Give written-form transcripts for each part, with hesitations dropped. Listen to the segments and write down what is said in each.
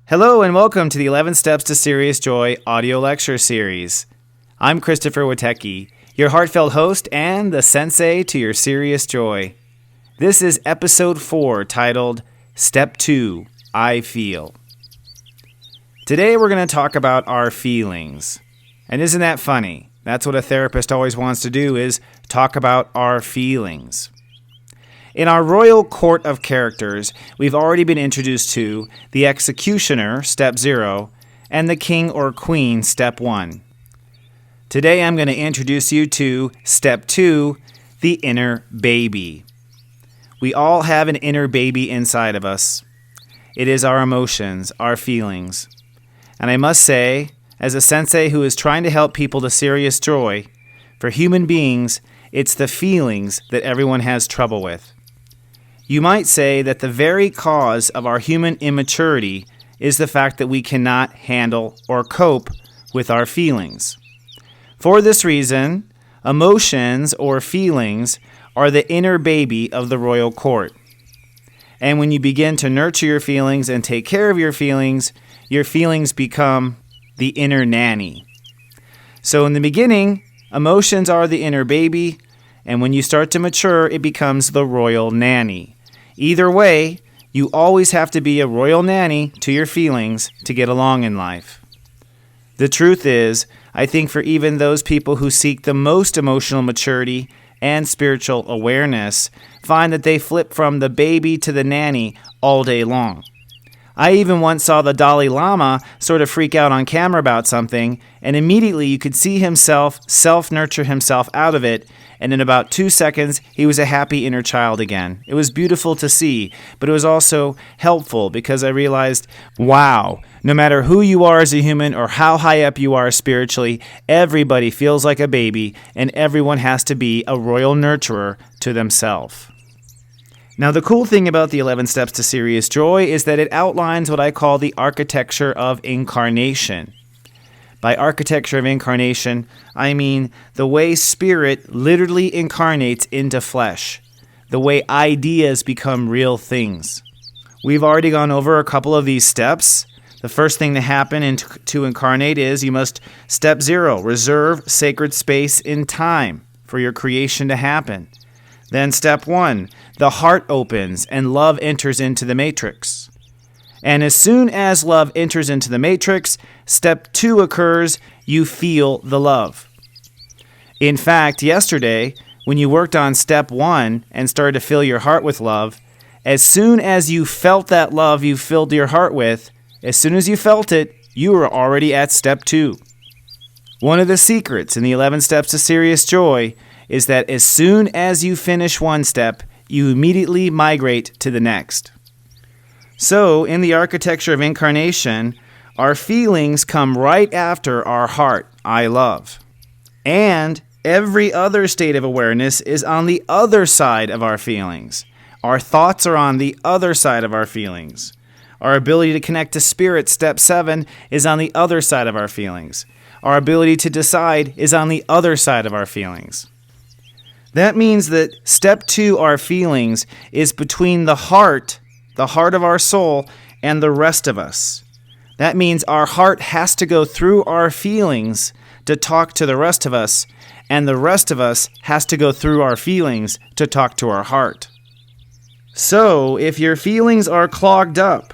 Hello and welcome to the 11 Steps to Sirius JoY audio lecture series. I'm Christopher Witecki, your heartfelt host and the sensei to your Sirius JoY. This is episode 4 titled Step 2, I Feel. Today we're going to talk about our feelings. And isn't that funny? That's what a therapist always wants to do, is talk about our feelings. In our royal court of characters, we've already been introduced to the executioner, step 0, and the king or queen, step 1. Today I'm going to introduce you to step 2, the inner baby. We all have an inner baby inside of us. It is our emotions, our feelings. And I must say, as a sensei who is trying to help people to Sirius JoY, for human beings, it's the feelings that everyone has trouble with. You might say that the very cause of our human immaturity is the fact that we cannot handle or cope with our feelings. For this reason, emotions or feelings are the inner baby of the royal court. And when you begin to nurture your feelings and take care of your feelings become the inner nanny. So in the beginning, emotions are the inner baby, and when you start to mature, it becomes the royal nanny. Either way, you always have to be a royal nanny to your feelings to get along in life. The truth is, I think for even those people who seek the most emotional maturity and spiritual awareness, find that they flip from the baby to the nanny all day long. I even once saw the Dalai Lama sort of freak out on camera about something, and immediately you could see himself self-nurture himself out of it, and in about 2 seconds, he was a happy inner child again. It was beautiful to see, but it was also helpful because I realized, wow, no matter who you are as a human or how high up you are spiritually, everybody feels like a baby, and everyone has to be a royal nurturer to themselves. Now, the cool thing about the 11 Steps to Sirius JoY is that it outlines what I call the architecture of incarnation. By architecture of incarnation, I mean the way spirit literally incarnates into flesh, the way ideas become real things. We've already gone over a couple of these steps. The first thing to happen to incarnate is you must, step 0, reserve sacred space in time for your creation to happen. Then step 1, the heart opens and love enters into the matrix. And as soon as love enters into the matrix, step 2 occurs, you feel the love. In fact, yesterday, when you worked on step 1 and started to fill your heart with love, as soon as you felt that love you filled your heart with, as soon as you felt it, you were already at step 2. One of the secrets in the 11 Steps to Sirius JoY is that as soon as you finish one step, you immediately migrate to the next. So, in the architecture of incarnation, our feelings come right after our heart, I love. And every other state of awareness is on the other side of our feelings. Our thoughts are on the other side of our feelings. Our ability to connect to spirit, step 7, is on the other side of our feelings. Our ability to decide is on the other side of our feelings. That means that step 2, our feelings, is between the heart of our soul, and the rest of us. That means our heart has to go through our feelings to talk to the rest of us, and the rest of us has to go through our feelings to talk to our heart. So, if your feelings are clogged up,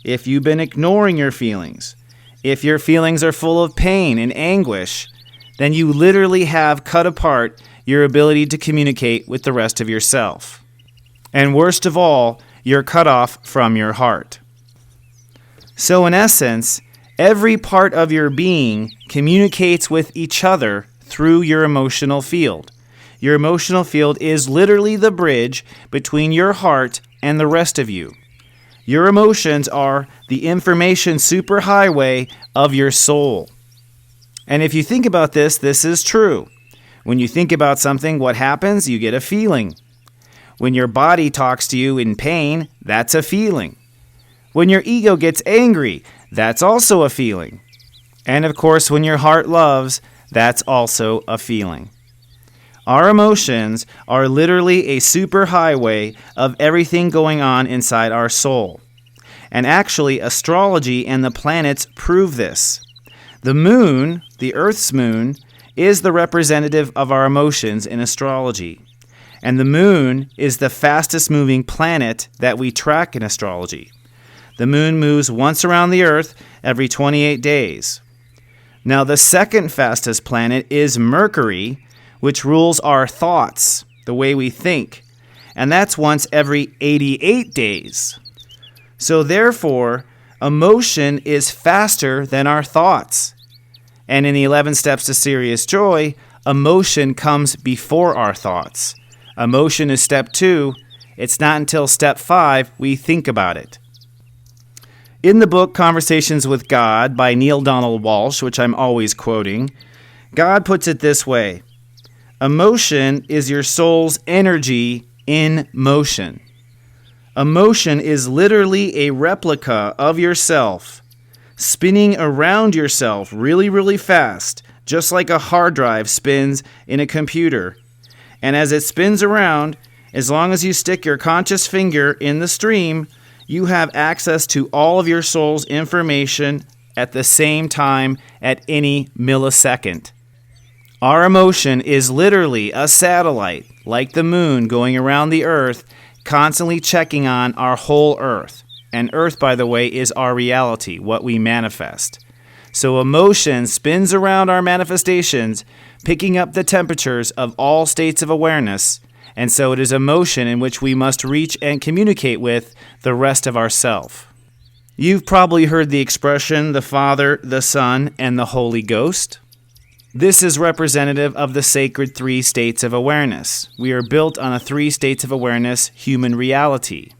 if you've been ignoring your feelings, if your feelings are full of pain and anguish, then you literally have cut apart your ability to communicate with the rest of yourself. And worst of all, you're cut off from your heart. So in essence, every part of your being communicates with each other through your emotional field. Your emotional field is literally the bridge between your heart and the rest of you. Your emotions are the information superhighway of your soul. And if you think about this, this is true. When you think about something, what happens? You get a feeling. When your body talks to you in pain, that's a feeling. When your ego gets angry, that's also a feeling. And of course, when your heart loves, that's also a feeling. Our emotions are literally a superhighway of everything going on inside our soul. And actually, astrology and the planets prove this. The moon, the Earth's moon, is the representative of our emotions in astrology. And the moon is the fastest moving planet that we track in astrology. The moon moves once around the Earth every 28 days. Now, the second fastest planet is Mercury, which rules our thoughts, the way we think. And that's once every 88 days. So therefore, emotion is faster than our thoughts. And in the 11 steps to Sirius JoY, emotion comes before our thoughts. Emotion is step 2. It's not until step 5 we think about it. In the book Conversations with God by Neale Donald Walsch, which I'm always quoting, God puts it this way: emotion is your soul's energy in motion. Emotion is literally a replica of yourself, spinning around yourself really, really fast, just like a hard drive spins in a computer. And as it spins around, as long as you stick your conscious finger in the stream, you have access to all of your soul's information at the same time at any millisecond. Our emotion is literally a satellite, like the moon going around the Earth, constantly checking on our whole Earth. And Earth, by the way, is our reality, what we manifest. So emotion spins around our manifestations, picking up the temperatures of all states of awareness, and so it is emotion in which we must reach and communicate with the rest of ourself. You've probably heard the expression, the Father, the Son, and the Holy Ghost. This is representative of the sacred 3 states of awareness. We are built on a 3 states of awareness human reality.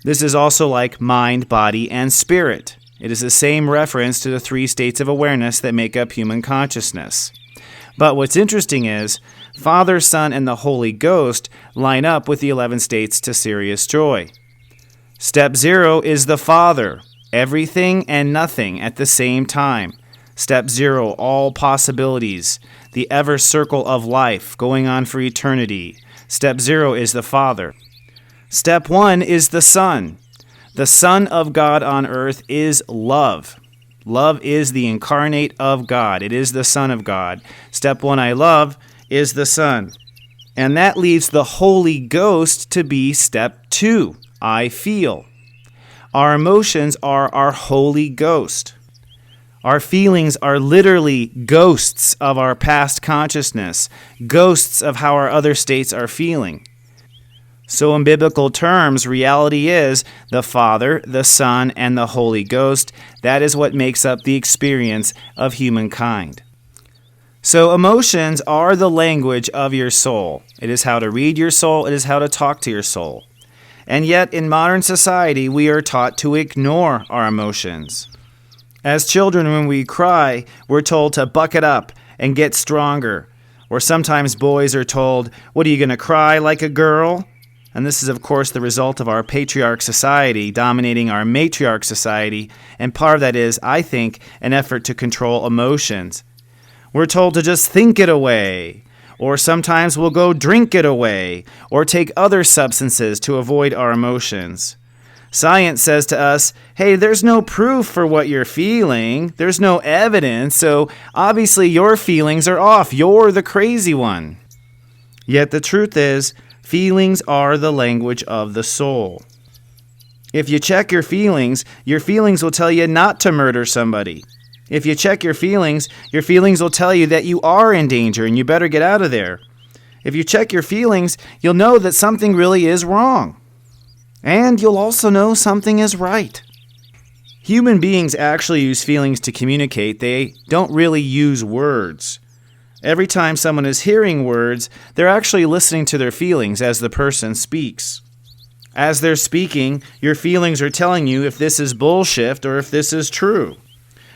This is also like mind, body, and spirit. It is the same reference to the 3 states of awareness that make up human consciousness. But what's interesting is, Father, Son, and the Holy Ghost line up with the 11 states to Sirius JoY. Step 0 is the Father, everything and nothing at the same time. Step 0, all possibilities, the ever circle of life going on for eternity. Step 0 is the Father. Step 1 is the Son. The Son of God on earth is love. Love is the incarnate of God. It is the Son of God. Step 1, I love, is the Son. And that leaves the Holy Ghost to be step 2, I feel. Our emotions are our Holy Ghost. Our feelings are literally ghosts of our past consciousness, ghosts of how our other states are feeling. So in biblical terms, reality is the Father, the Son, and the Holy Ghost. That is what makes up the experience of humankind. So emotions are the language of your soul. It is how to read your soul. It is how to talk to your soul. And yet in modern society, we are taught to ignore our emotions. As children, when we cry, we're told to buck it up and get stronger. Or sometimes boys are told, what are you going to cry like a girl? And this is, of course, the result of our patriarch society dominating our matriarch society. And part of that is, I think, an effort to control emotions. We're told to just think it away. Or sometimes we'll go drink it away. Or take other substances to avoid our emotions. Science says to us, hey, there's no proof for what you're feeling. There's no evidence. So obviously your feelings are off. You're the crazy one. Yet the truth is, feelings are the language of the soul. If you check your feelings will tell you not to murder somebody. If you check your feelings will tell you that you are in danger and you better get out of there. If you check your feelings, you'll know that something really is wrong. And you'll also know something is right. Human beings actually use feelings to communicate. They don't really use words. Every time someone is hearing words, they're actually listening to their feelings as the person speaks. As they're speaking, your feelings are telling you if this is bullshit or if this is true.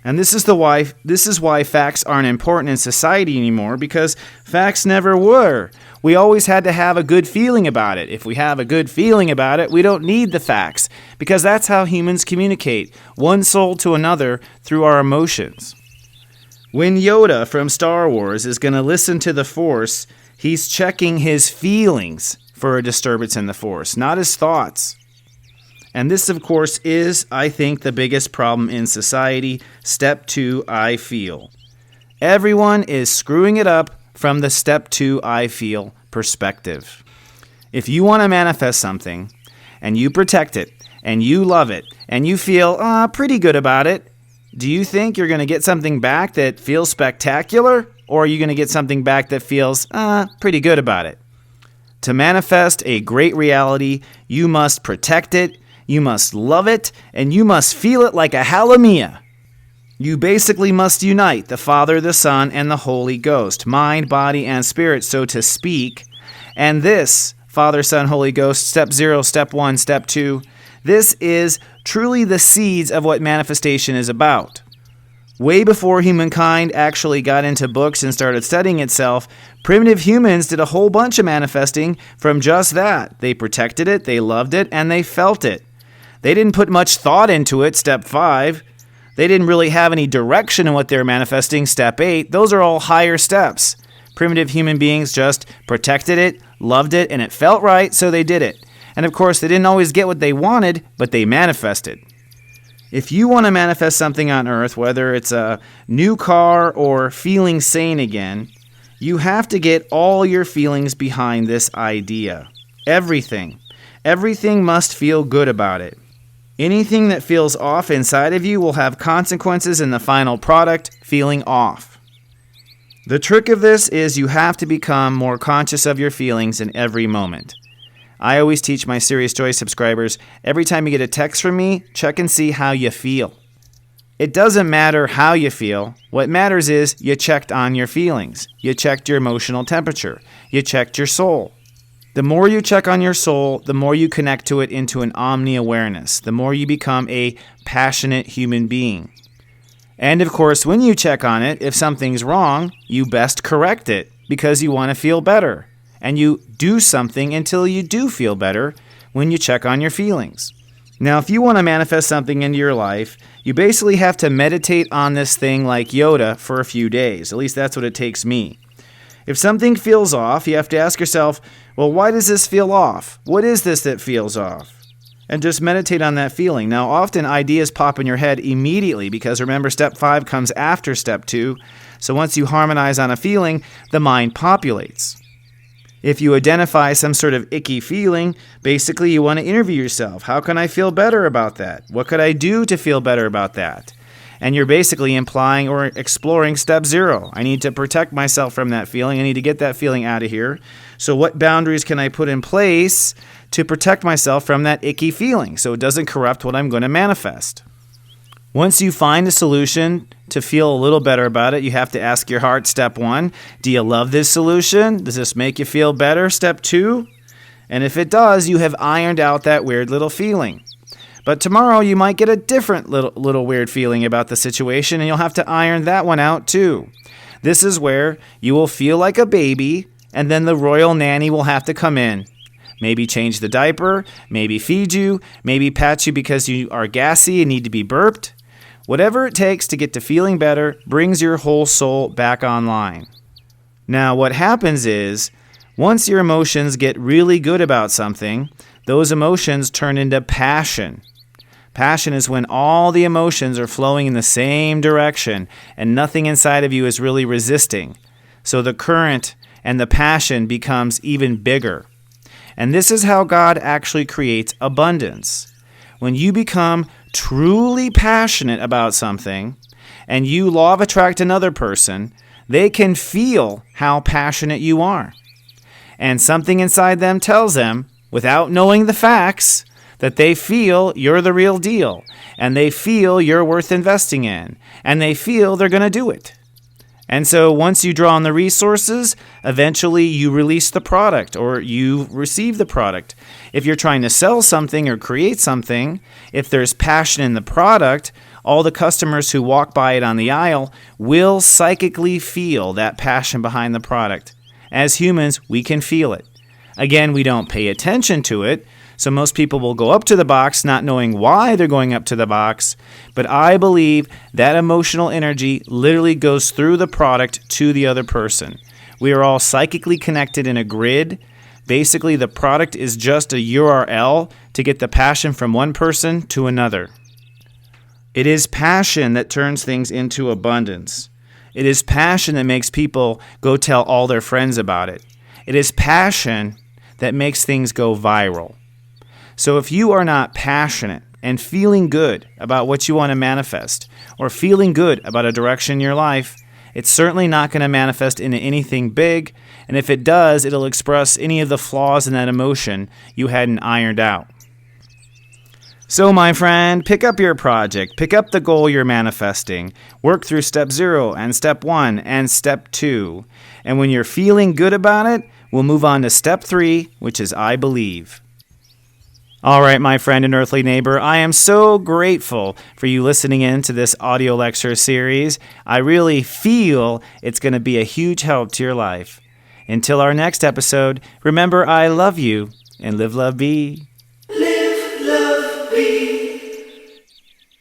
And this is why facts aren't important in society anymore, because facts never were. We always had to have a good feeling about it. If we have a good feeling about it, we don't need the facts, because that's how humans communicate, one soul to another through our emotions. When Yoda from Star Wars is going to listen to the Force, he's checking his feelings for a disturbance in the Force, not his thoughts. And this, of course, is, I think, the biggest problem in society. Step 2, I feel. Everyone is screwing it up from the step 2, I feel perspective. If you want to manifest something, and you protect it, and you love it, and you feel pretty good about it, do you think you're going to get something back that feels spectacular? Or are you going to get something back that feels pretty good about it? To manifest a great reality, you must protect it, you must love it, and you must feel it like a hallelujah. You basically must unite the Father, the Son, and the Holy Ghost, mind, body, and spirit, so to speak. And this, Father, Son, Holy Ghost, step 0, step 1, step 2, this is truly the seeds of what manifestation is about. Way before humankind actually got into books and started studying itself, primitive humans did a whole bunch of manifesting from just that. They protected it, they loved it, and they felt it. They didn't put much thought into it, step 5. They didn't really have any direction in what they were manifesting, step 8. Those are all higher steps. Primitive human beings just protected it, loved it, and it felt right, so they did it. And of course, they didn't always get what they wanted, but they manifested. If you want to manifest something on earth, whether it's a new car or feeling sane again, you have to get all your feelings behind this idea. Everything. Everything must feel good about it. Anything that feels off inside of you will have consequences in the final product, feeling off. The trick of this is you have to become more conscious of your feelings in every moment. I always teach my Sirius JoY subscribers, every time you get a text from me, check and see how you feel. It doesn't matter how you feel. What matters is you checked on your feelings. You checked your emotional temperature. You checked your soul. The more you check on your soul, the more you connect to it into an omni-awareness, the more you become a passionate human being. And of course, when you check on it, if something's wrong, you best correct it because you want to feel better. And you do something until you do feel better when you check on your feelings. Now, if you want to manifest something into your life, you basically have to meditate on this thing like Yoda for a few days. At least that's what it takes me. If something feels off, you have to ask yourself, well, why does this feel off? What is this that feels off? And just meditate on that feeling. Now, often ideas pop in your head immediately because remember, step 5 comes after step 2. So once you harmonize on a feeling, the mind populates. If you identify some sort of icky feeling, basically you want to interview yourself. How can I feel better about that? What could I do to feel better about that? And you're basically implying or exploring step 0. I need to protect myself from that feeling. I need to get that feeling out of here. So what boundaries can I put in place to protect myself from that icky feeling so it doesn't corrupt what I'm going to manifest? Once you find a solution to feel a little better about it, you have to ask your heart, step 1, do you love this solution? Does this make you feel better? Step 2, and if it does, you have ironed out that weird little feeling. But tomorrow you might get a different little weird feeling about the situation, and you'll have to iron that one out too. This is where you will feel like a baby, and then the royal nanny will have to come in. Maybe change the diaper, maybe feed you, maybe pat you because you are gassy and need to be burped. Whatever it takes to get to feeling better brings your whole soul back online. Now, what happens is, once your emotions get really good about something, those emotions turn into passion. Passion is when all the emotions are flowing in the same direction and nothing inside of you is really resisting. So the current and the passion becomes even bigger. And this is how God actually creates abundance. When you become truly passionate about something and you law of attract another person, they can feel how passionate you are. And something inside them tells them, without knowing the facts, that they feel you're the real deal and they feel you're worth investing in and they feel they're going to do it. And so once you draw on the resources, eventually you release the product or you receive the product. If you're trying to sell something or create something, if there's passion in the product, all the customers who walk by it on the aisle will psychically feel that passion behind the product. As humans, we can feel it. Again, we don't pay attention to it. So most people will go up to the box not knowing why they're going up to the box, but I believe that emotional energy literally goes through the product to the other person. We are all psychically connected in a grid. Basically, the product is just a URL to get the passion from one person to another. It is passion that turns things into abundance. It is passion that makes people go tell all their friends about it. It is passion that makes things go viral. So if you are not passionate and feeling good about what you want to manifest, or feeling good about a direction in your life, it's certainly not going to manifest into anything big, and if it does, it'll express any of the flaws in that emotion you hadn't ironed out. So my friend, pick up your project, pick up the goal you're manifesting, work through step 0 and step 1 and step 2, and when you're feeling good about it, we'll move on to step 3, which is I believe. All right, my friend and earthly neighbor, I am so grateful for you listening in to this audio lecture series. I really feel it's going to be a huge help to your life. Until our next episode, remember I love you and live, love, be.